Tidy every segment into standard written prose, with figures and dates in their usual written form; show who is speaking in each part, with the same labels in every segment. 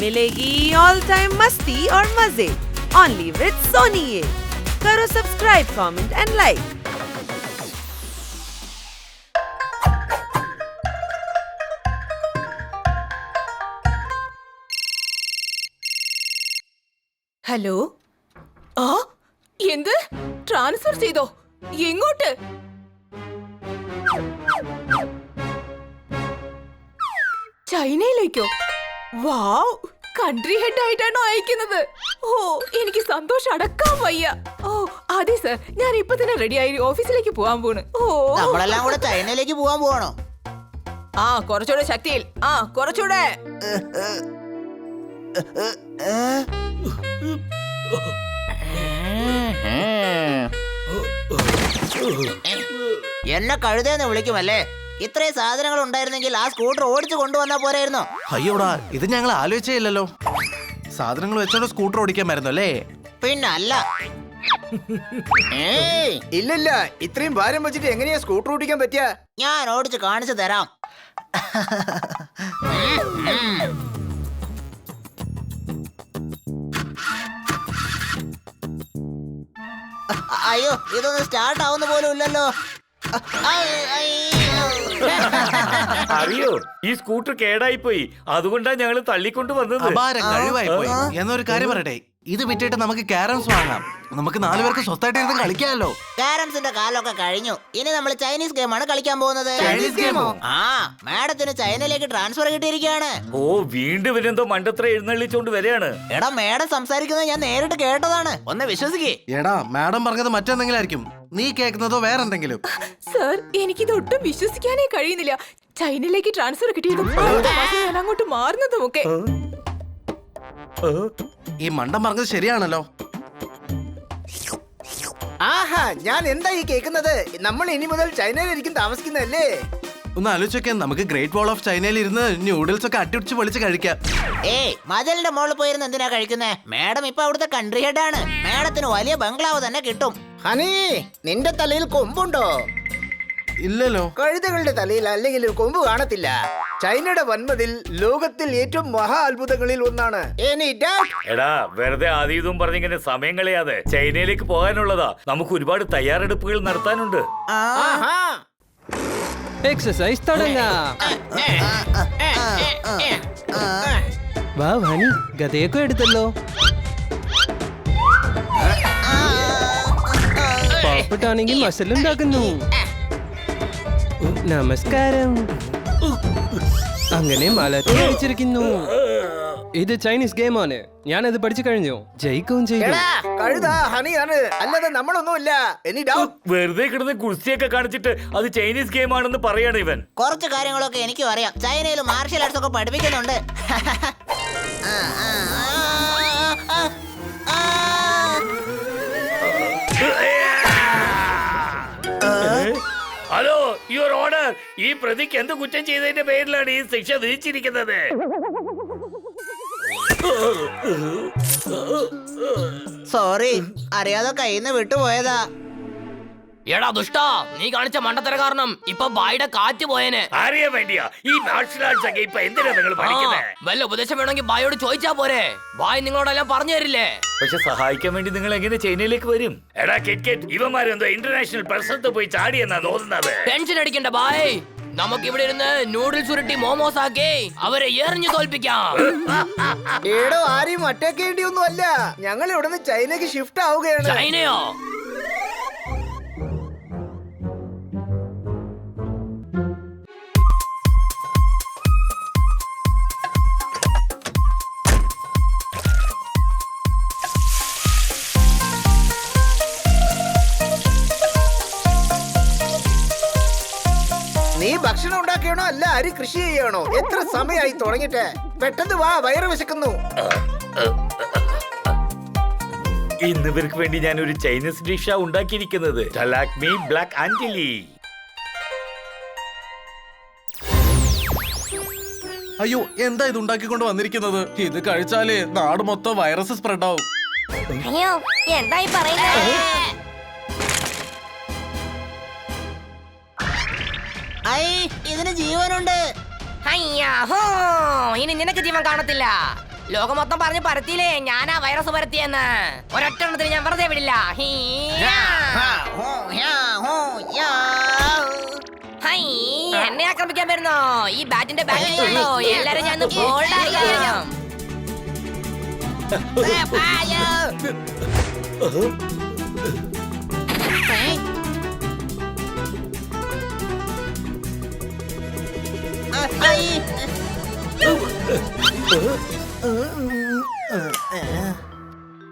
Speaker 1: मिलेगी all time मस्ती और मजे ओनली विद सोनी ये। करो subscribe, comment and like.
Speaker 2: Hello, ആ എന്ത് ട്രാൻസ്ഫർ ചെയ്തോ? എങ്ങോട്ട്? ചൈനയിലേക്കോ? വാവ്, കൺട്രി ഹെഡ് ആയിട്ടാണോ അയക്കുന്നത്? ഓ, എനിക്ക് സന്തോഷം അടക്കാൻ വയ്യ. ഓ അതെ സർ, ഞാൻ ഇപ്പൊ തന്നെ റെഡി ആയി ഓഫീസിലേക്ക് പോവാൻ പോണ്. ഓ,
Speaker 3: നമ്മളെല്ലാം കൂടെ ചൈനയിലേക്ക് പോവാൻ പോവാണോ?
Speaker 2: ആ കുറച്ചുകൂടെ ശക്തിയിൽ, ആ കുറച്ചുകൂടെ.
Speaker 3: എന്നെ കഴുതേന്ന് വിളിക്കുമല്ലേ? ഇത്രയും സാധനങ്ങൾ ഉണ്ടായിരുന്നെങ്കിൽ ആ സ്കൂട്ടർ ഓടിച്ചു കൊണ്ടുവന്നാ പോരായിരുന്നോ?
Speaker 4: അയ്യോടാ, ഇത് ഞങ്ങൾ ആലോചിച്ചേ ഇല്ലല്ലോ. സാധനങ്ങൾ വെച്ചോണ്ട് സ്കൂട്ടർ ഓടിക്കാമായിരുന്നു അല്ലേ?
Speaker 3: പിന്നല്ല.
Speaker 5: ഇല്ലില്ല, ഇത്രയും ഭാരം വെച്ചിട്ട് എങ്ങനെയാ സ്കൂട്ടർ ഓടിക്കാൻ പറ്റിയ?
Speaker 3: ഞാൻ ഓടിച്ച് കാണിച്ചു തരാം. അയ്യോ, ഇതൊന്നും സ്റ്റാർട്ട് ആവുന്ന പോലും ഇല്ലല്ലോ.
Speaker 6: അറിയോ, ഈ സ്കൂട്ടർ കേടായി പോയി. അതുകൊണ്ടാ ഞങ്ങൾ തള്ളിക്കൊണ്ട് വന്നത്.
Speaker 4: അപാരം കഴിവായി പോയി. എന്നൊരു കാര്യം പറയട്ടെ, ഇത് വിറ്റിട്ട് നമുക്ക് ക്യാരംസ് വാങ്ങാം. നമുക്ക് 4 പേർക്ക് സ്വത്തായിട്ട് ഇരുന്ന് കളിക്കാമല്ലോ.
Speaker 3: കാരംസിന്റെ കാലമൊക്കെ കഴിഞ്ഞു. ഇനി നമ്മൾ ചൈനീസ് ഗെയിമാണ് കളിക്കാൻ പോകുന്നത്.
Speaker 4: ചൈനീസ് ഗെയിമോ?
Speaker 3: ആ, മാഡത്തിന് ചൈനയിലേക്ക് ട്രാൻസ്ഫർ കിട്ടിയിരിക്കുകയാണ്.
Speaker 6: ഓ, വീണ്ടും ഇവനെന്തോ മണ്ടത്ര എഴുന്നള്ളിച്ചോണ്ട് വരെയാണ്.
Speaker 3: എടാ, മാഡം സംസാരിക്കുന്നത് ഞാൻ നേരിട്ട് കേട്ടതാണ്. ഒന്ന് വിശ്വസിക്കേ.
Speaker 4: എടാ, മാഡം പറഞ്ഞത് മറ്റെന്തെങ്കിലും ആയിരിക്കും. നീ കേൾക്കുന്നതോ വേറെന്തെങ്കിലും.
Speaker 2: സർ, എനിക്കിത് ഒട്ടും വിശ്വസിക്കാനേ കഴിയുന്നില്ല. ചൈനയിലേക്ക് ട്രാൻസ്ഫർ കിട്ടിയതും ഞാൻ അങ്ങോട്ട് മാറുന്നതുമൊക്കെ.
Speaker 4: ഈ മണ്ടം പറഞ്ഞത് ശരിയാണല്ലോ.
Speaker 5: ആഹാ, ഞാൻ എന്താ ഈ കേൾക്കുന്നത്? നമ്മൾ ഇനി മുതൽ ചൈനയിലായിരിക്കും താമസിക്കുന്നതല്ലേ?
Speaker 4: ഒന്ന് ആലോചിക്കാൻ, നമുക്ക് ഗ്രേറ്റ് വാൾ ഓഫ് ചൈനയിൽ ഇരുന്ന് ന്യൂഡിൽസ് ഒക്കെ അട്ടിടിച്ച് പൊളിച്ച് കഴിക്കാം.
Speaker 3: ഏയ്, മതിലിന്റെ മോളിൽ പോയിരുന്ന് എന്തിനാ കഴിക്കുന്നേ? മാഡം ഇപ്പൊ അവിടുത്തെ കൺട്രി ഹെഡ് ആണ്. മാഡത്തിന് വലിയ ബംഗ്ലാവ് തന്നെ കിട്ടും.
Speaker 5: ഹണി, നിന്റെ തലയിൽ കൊമ്പുണ്ടോ?
Speaker 4: ഇല്ലല്ലോ.
Speaker 5: കഴുതകളുടെ തലയിൽ അല്ലെങ്കിൽ ഒരു കൊമ്പ് കാണത്തില്ല. ചൈനയുടെ വൻമതിൽ ലോകത്തിൽ ഏറ്റവും മഹാ അത്ഭുതങ്ങളിൽ ഒന്നാണ്.
Speaker 6: എടാ, വെറുതെ ആദ്യം ഇതും പറഞ്ഞിങ്ങനെ സമയം കളയാതെ ചൈനയിലേക്ക് പോകാനുള്ളതാ. നമുക്ക് ഒരുപാട് തയ്യാറെടുപ്പുകൾ നടത്താനുണ്ട്.
Speaker 7: എക്സസൈസ് തുടങ്ങാം. വാ ഹണി, ഗതയൊക്കെ എടുത്തല്ലോ. പാവപ്പെട്ടാണെങ്കിൽ മസലുണ്ടാക്കുന്നു. നമസ്കാരം. അങ്ങനെ മലത്തി അടിച്ചിരിക്കുന്നു. ഇത് ചൈനീസ് ഗെയിമാണ്. ഞാനത് പഠിച്ചു കഴിഞ്ഞു. ജയിക്കുകയും ചെയ്തു.
Speaker 5: കഴുത ഹണിയാണ്, അല്ലാതെ നമ്മളൊന്നുമില്ല.
Speaker 6: വെറുതെ കിടന്ന് കുസ്തിയൊക്കെ കാണിച്ചിട്ട് അത് ചൈനീസ് ഗെയിം ആണെന്ന് പറയാണ് ഇവൻ.
Speaker 3: കുറച്ച് കാര്യങ്ങളൊക്കെ എനിക്കും അറിയാം. ചൈനയിൽ മാർഷ്യൽ ആർട്സ് ഒക്കെ പഠിപ്പിക്കുന്നുണ്ട്.
Speaker 6: ഹലോ, യുവർ ഓണർ, ഈ പ്രതിക്ക് എന്ത് കുറ്റം ചെയ്തതിന്റെ പേരിലാണ് ഈ ശിക്ഷ വിധിച്ചിരിക്കുന്നത്?
Speaker 3: സോറി, അറിയാതെ കയ്യിൽ നിന്ന് വിട്ടുപോയതാ.
Speaker 8: എടാ ദുഷ്ട, നീ കാണിച്ച മണ്ടത്തര കാരണം ഇപ്പൊ ബായിയുടെ കാറ്റ് പോയേനെ.
Speaker 6: അറിയാൻ വേണ്ടിയാ ഈ മാർഷൽ ആർട്സ് ഒക്കെ ഇപ്പൊ എന്തിനാ നിങ്ങൾ പഠിക്കുന്നത്?
Speaker 8: വല്ല ഉപദേശം വേണമെങ്കിൽ ബായോട് ചോദിച്ചാ പോരെ. ബായ് നിങ്ങളോടെല്ലാം പറഞ്ഞു തരില്ലേ?
Speaker 6: പക്ഷെ സഹായിക്കാൻ വേണ്ടി നിങ്ങൾ എങ്ങനെ ചൈനയിലേക്ക് വരും? എടാ കിറ്റ്കിറ്റ്, ഇവന്മാരെന്തോ ഇന്റർനാഷണൽ പ്രശ്നത്ത് പോയി ചാടിയെന്നാ തോന്നുന്നത്.
Speaker 8: ടെൻഷൻ അടിക്കണ്ട ബായ്, നമുക്ക് ഇവിടെ ഇരുന്ന് നൂഡിൽസ് ഉരുട്ടി മോമോസ് ആക്കി അവരെ എറിഞ്ഞു തോൽപ്പിക്കാം.
Speaker 5: ഏടോ, ആരെയും അറ്റാക്കേണ്ടിയൊന്നും അല്ല. ഞങ്ങൾ ഇവിടുന്ന് ചൈനക്ക് ഷിഫ്റ്റ് ആവുകയാണ്.
Speaker 8: ചൈനയോ?
Speaker 5: നീ ഭക്ഷണം ഉണ്ടാക്കിയാണോ അല്ല അരി കൃഷി ചെയ്യണോ? എത്ര സമയമായി തുടങ്ങിട്ട്? പെട്ടെന്ന് വാ, വയറ് വിശക്കുന്നു.
Speaker 6: ഇന്ന് ഇവർക്ക് വേണ്ടി ഞാൻ ഒരു ചൈനീസ് ഡിഷാ ഉണ്ടാക്കിയിരിക്കുന്നത്. ടലാക്മി ബ്ലാക്ക് ആഞ്ചലി.
Speaker 4: അയ്യോ, എന്താ ഇത് ഉണ്ടാക്കിക്കൊണ്ട് വന്നിരിക്കുന്നത്? ഇത് കഴിച്ചാലേ നാട് മൊത്തം വൈറസ് സ്പ്രെഡ് ആവും.
Speaker 9: അയ്യോ, എന്തായി പറയുന്നത്?
Speaker 3: ഇതിന് ജീവനുണ്ട്.
Speaker 8: ഇനി നിനക്ക് ജീവൻ കാണത്തില്ല. ലോകം മൊത്തം പറഞ്ഞ് പരത്തിയില്ലേ ഞാനാ വൈറസ് പരത്തിയെന്ന്. ഒരൊറ്റ എണ്ണത്തിന് ഞാൻ വെറുതെ വിടില്ല. ഹൈ, എന്നെ ആക്രമിക്കാൻ വരുന്നോ? ഈ ബാറ്റിന്റെ ബാറ്റിലുണ്ടോ എല്ലാരും ഞാൻ ബോൾഡായിരിക്കും.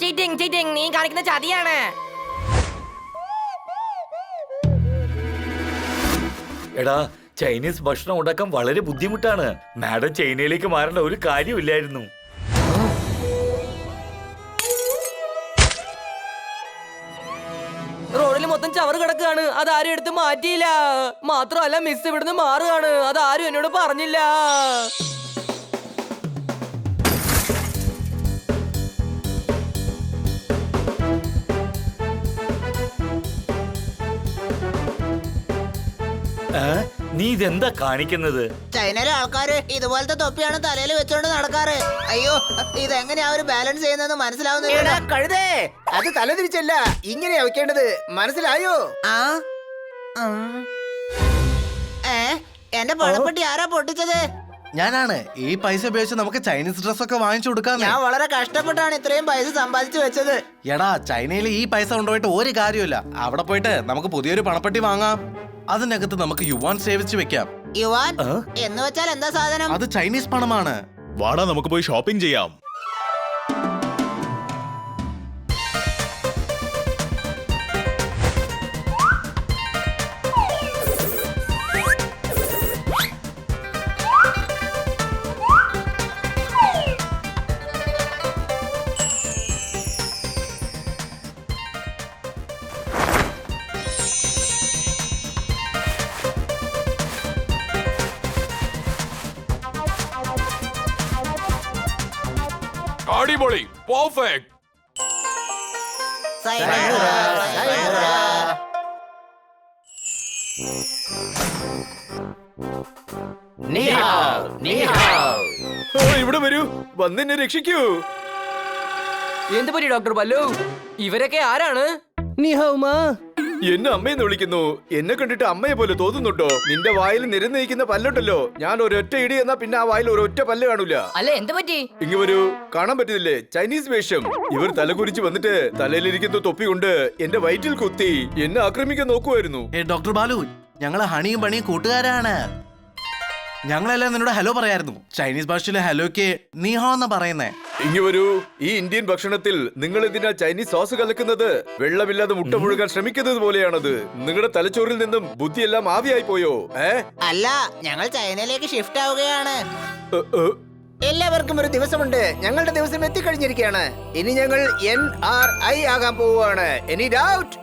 Speaker 8: ചീറ്റിംഗ് ചീറ്റിംഗ്, നീ കാണിക്കുന്ന ചതിയാണ്.
Speaker 6: എടാ, ചൈനീസ് ഭക്ഷണം ഉണ്ടാക്കാൻ വളരെ ബുദ്ധിമുട്ടാണ്. മാഡം ചൈനയിലേക്ക് മാറേണ്ട ഒരു കാര്യമില്ലായിരുന്നു.
Speaker 8: റോഡിൽ മൊത്തം ചവറ് കിടക്കുകയാണ്, അതാരും എടുത്ത് മാറ്റിയില്ല. മാത്രമല്ല മിസ് ഇവിടുന്ന് മാറുകയാണ്, അതാരും എന്നോട് പറഞ്ഞില്ല.
Speaker 6: നീ ഇതെന്താ കാണിക്കുന്നത്?
Speaker 3: ചൈനയിലെ ആൾക്കാര് ഇതുപോലത്തെ തൊപ്പിയാണ് തലയിൽ വെച്ചോണ്ട് നടക്കാറ്. അയ്യോ, ഇതെങ്ങനെയാ ഒരു ബാലൻസ് ചെയ്യുന്നതെന്ന് മനസ്സിലാവുന്നില്ല.
Speaker 5: കഴുതേ, അത് തലതിരിച്ചല്ല, ഇങ്ങനെയാ വെക്കേണ്ടത്. മനസ്സിലായോ?
Speaker 3: എന്റെ പണപ്പെട്ടി ആരാ പൊട്ടിച്ചത്?
Speaker 4: ഞാനാണ്. ഈ പൈസ ഉപയോഗിച്ച് നമുക്ക് ചൈനീസ് ഡ്രസ് ഒക്കെ വാങ്ങിച്ചു കൊടുക്കാം.
Speaker 3: ഞാൻ വളരെ കഷ്ടപ്പെട്ടാണ് ഇത്രയും പൈസ സമ്പാദിച്ചു വെച്ചത്.
Speaker 4: എടാ, ചൈനയിൽ ഈ പൈസ കൊണ്ടുപോയിട്ട് ഒരു കാര്യമില്ല. അവിടെ പോയിട്ട് നമുക്ക് പുതിയൊരു പണപ്പെട്ടി വാങ്ങാം. അതിനകത്ത് നമുക്ക് യുവാൻ സേവിച്ച് വെക്കാം.
Speaker 3: യുവാൻ എന്ന് വെച്ചാൽ എന്താ സാധനം?
Speaker 4: അത് ചൈനീസ് പണമാണ്.
Speaker 10: വാടാ, നമുക്ക് പോയി ഷോപ്പിംഗ് ചെയ്യാം. അടിപൊളി, പെർഫെക്റ്റ്. ഇവിടെ വരൂ, വന്നെന്നെ രക്ഷിക്കൂ.
Speaker 8: എന്ത് പറ്റി ഡോക്ടർ പല്ലു? ഇവരൊക്കെ ആരാണ്?
Speaker 7: നിഹൗമാ.
Speaker 10: എന്നെ അമ്മയെന്ന് വിളിക്കുന്നു. എന്നെ കണ്ടിട്ട് അമ്മയെ പോലെ തോന്നുന്നുണ്ടോ? നിന്റെ വായിൽ നിരന്നിരിക്കുന്ന പല്ലുണ്ടല്ലോ, ഞാൻ ഒരൊറ്റ ഇടി എന്നാ പിന്നെ ആ വായിൽ ഒരൊറ്റ പല്ല് കാണൂല.
Speaker 8: അല്ല, എന്ത് പറ്റി?
Speaker 10: ഇങ്ങ് വരൂ, കാണാൻ പറ്റുന്നില്ലേ? ചൈനീസ് വേഷം. ഇവർ തലകുരിച്ച് വന്നിട്ട് തലയിലിരിക്കുന്ന തൊപ്പി കൊണ്ട് എന്റെ വയറ്റിൽ കുത്തി എന്നെ ആക്രമിക്കാൻ നോക്കുമായിരുന്നു.
Speaker 4: ഡോക്ടർ ബാലു, ഞങ്ങള് ഹണിയും പണിയും കൂട്ടുകാരാണ്. ഞങ്ങളെല്ലാം നിന്നോട് ഹലോ പറയായിരുന്നു. ചൈനീസ് ഭാഷയിലെ ഹലോക്ക് നീഹോ എന്നാ പറയുന്നേ.
Speaker 10: ഇങ്ങ് വരൂ, ഈ ഇന്ത്യൻ ഭക്ഷണത്തിൽ നിങ്ങൾ എന്തിനാ ചൈനീസ് സോസ് കലക്കുന്നത്? വെള്ളമില്ലാതെ മുട്ട മുഴുകാൻ ശ്രമിക്കുന്നത് പോലെയാണത്. നിങ്ങളുടെ തലച്ചോറിൽ നിന്നും ബുദ്ധിയെല്ലാം ആവിയായി പോയോ?
Speaker 3: അല്ല, ഞങ്ങൾ ചൈനയിലേക്ക് ഷിഫ്റ്റ് ആവുകയാണ്.
Speaker 5: എല്ലാവർക്കും ഒരു ദിവസമുണ്ട്. ഞങ്ങളുടെ ദിവസം എത്തിക്കഴിഞ്ഞിരിക്കുകയാണ്. ഇനി ഞങ്ങൾ NRI ആകാൻ പോവുകയാണ്. Any doubt?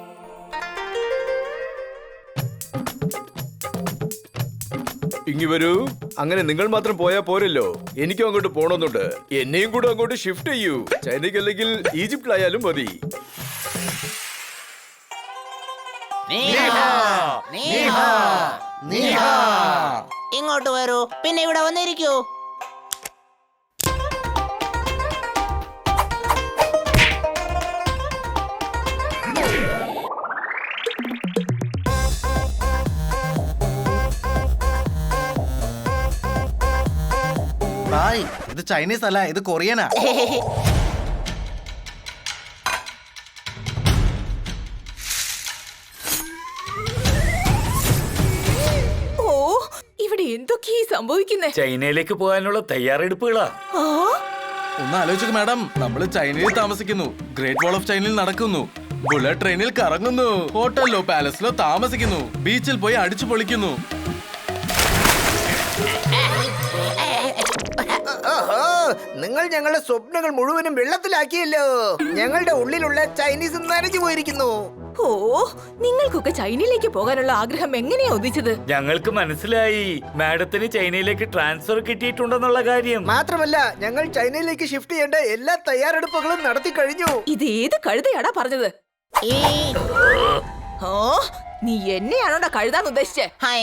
Speaker 10: ഇങ്ങ് വരൂ. അങ്ങനെ നിങ്ങൾ മാത്രം പോയാ പോരല്ലോ, എനിക്കും അങ്ങോട്ട് പോണമെന്നുണ്ട്. എന്നെയും കൂടെ അങ്ങോട്ട് ഷിഫ്റ്റ് ചെയ്യൂ. ചൈനയ്ക്ക് അല്ലെങ്കിൽ ഈജിപ്തിലായാലും മതി.
Speaker 3: ഇങ്ങോട്ട് വരൂ, പിന്നെ ഇവിടെ വന്നിരിക്കൂ.
Speaker 4: ബായ്, ഇത് ചൈനീസ് അല്ല, ഇത് കൊറിയനാ.
Speaker 2: ഓ, ഇവിടെ എന്തൊക്കെയാ സംഭവിക്കുന്നേ?
Speaker 6: ചൈനയിലേക്ക് പോകാനുള്ള തയ്യാറെടുപ്പുകളാ.
Speaker 4: ഒന്ന് ആലോചിച്ചു മാഡം, നമ്മള് ചൈനയിൽ താമസിക്കുന്നു, ഗ്രേറ്റ് വാൾ ഓഫ് ചൈനയിൽ നടക്കുന്നു, ബുള്ളറ്റ് ട്രെയിനിൽ കറങ്ങുന്നു, ഹോട്ടലിലോ പാലസിലോ താമസിക്കുന്നു, ബീച്ചിൽ പോയി അടിച്ചു പൊളിക്കുന്നു.
Speaker 5: ഓഹോ, നിങ്ങൾ ഞങ്ങളുടെ സ്വപ്നങ്ങൾ മുഴുവനും വെള്ളത്തിലാക്കിയല്ലോ. ഞങ്ങളുടെ ഉള്ളിലുള്ള ചൈനീസ് നനഞ്ഞു പോയിരിക്കുന്നു.
Speaker 2: ഓ, നിങ്ങൾക്കൊക്കെ ചൈനയിലേക്ക് പോകാനുള്ള ആഗ്രഹം എങ്ങനെയാ ഉദിച്ചത്?
Speaker 6: ഞങ്ങൾക്ക് മനസ്സിലായി, മാഡത്തിന് ചൈനയിലേക്ക് ട്രാൻസ്ഫർ കിട്ടിയിട്ടുണ്ടെന്നുള്ള കാര്യം.
Speaker 5: മാത്രമല്ല, ഞങ്ങൾ ചൈനയിലേക്ക് ഷിഫ്റ്റ് ചെയ്യേണ്ട എല്ലാ തയ്യാറെടുപ്പുകളും നടത്തി കഴിഞ്ഞു.
Speaker 2: ഇത് ഏത് കഴുതയാടാ പറഞ്ഞത്? ഓ, നീ എന്നെയാണോടാ കഴുതാന്ന് ഉദ്ദേശിച്ചേ?
Speaker 3: ഹൈ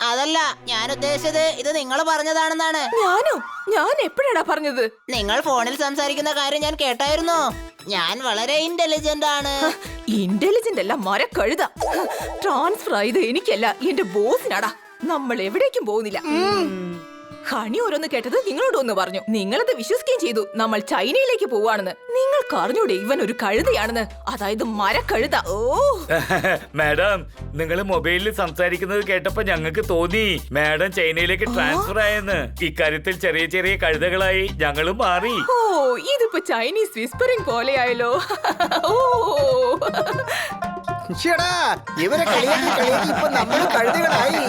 Speaker 3: അതല്ല ഞാൻ ഉദ്ദേശിച്ചത് ഇത് നിങ്ങൾ പറഞ്ഞതാണെന്നാണ്.
Speaker 2: ഞാനോ? ഞാൻ എപ്പോഴാടാ പറഞ്ഞത്?
Speaker 3: നിങ്ങൾ ഫോണിൽ സംസാരിക്കുന്ന കാര്യം ഞാൻ കേട്ടായിരുന്നു. ഞാൻ വളരെ ഇന്റലിജന്റ് ആണ്.
Speaker 2: ഇന്റലിജന്റ് അല്ല, മരക്കഴുത. ട്രാൻസ്ഫർ ആയത് എനിക്കല്ല, എന്റെ ബോസിനാടാ. നമ്മൾ എവിടേക്കും പോകുന്നില്ല. ഹണി ഓരോന്ന് കേട്ടത് നിങ്ങളോട് ഒന്ന് പറഞ്ഞു. നിങ്ങളത് വിശ്വസിക്കുകയും ചെയ്തു. നമ്മൾ ചൈനയിലേക്ക് പോവാണെന്ന്. നിങ്ങൾക്ക് അറിഞ്ഞൂടെ ഇവൻ ഒരു കഴുതയാണെന്ന്? അതായത് മരക്കഴുത. ഓ
Speaker 6: മാഡം, നിങ്ങൾ മൊബൈലിൽ സംസാരിക്കുന്നത് കേട്ടപ്പോ ഞങ്ങൾക്ക് തോന്നി മാഡം ചൈനയിലേക്ക് ട്രാൻസ്ഫർ ആയെന്ന്. ഇക്കാര്യത്തിൽ ചെറിയ ചെറിയ കഴുതകളായി ഞങ്ങളും മാറി.
Speaker 2: ഓ ഇതിപ്പോ ചൈനീസ് വിസ്പറിംഗ് പോലെയായല്ലോ. ഓ
Speaker 5: ശ്ശെടാ, ഇവരെ കളിയാക്കി കളിയാക്കി ഇപ്പൊ നമ്മള് കഴുതകളായി.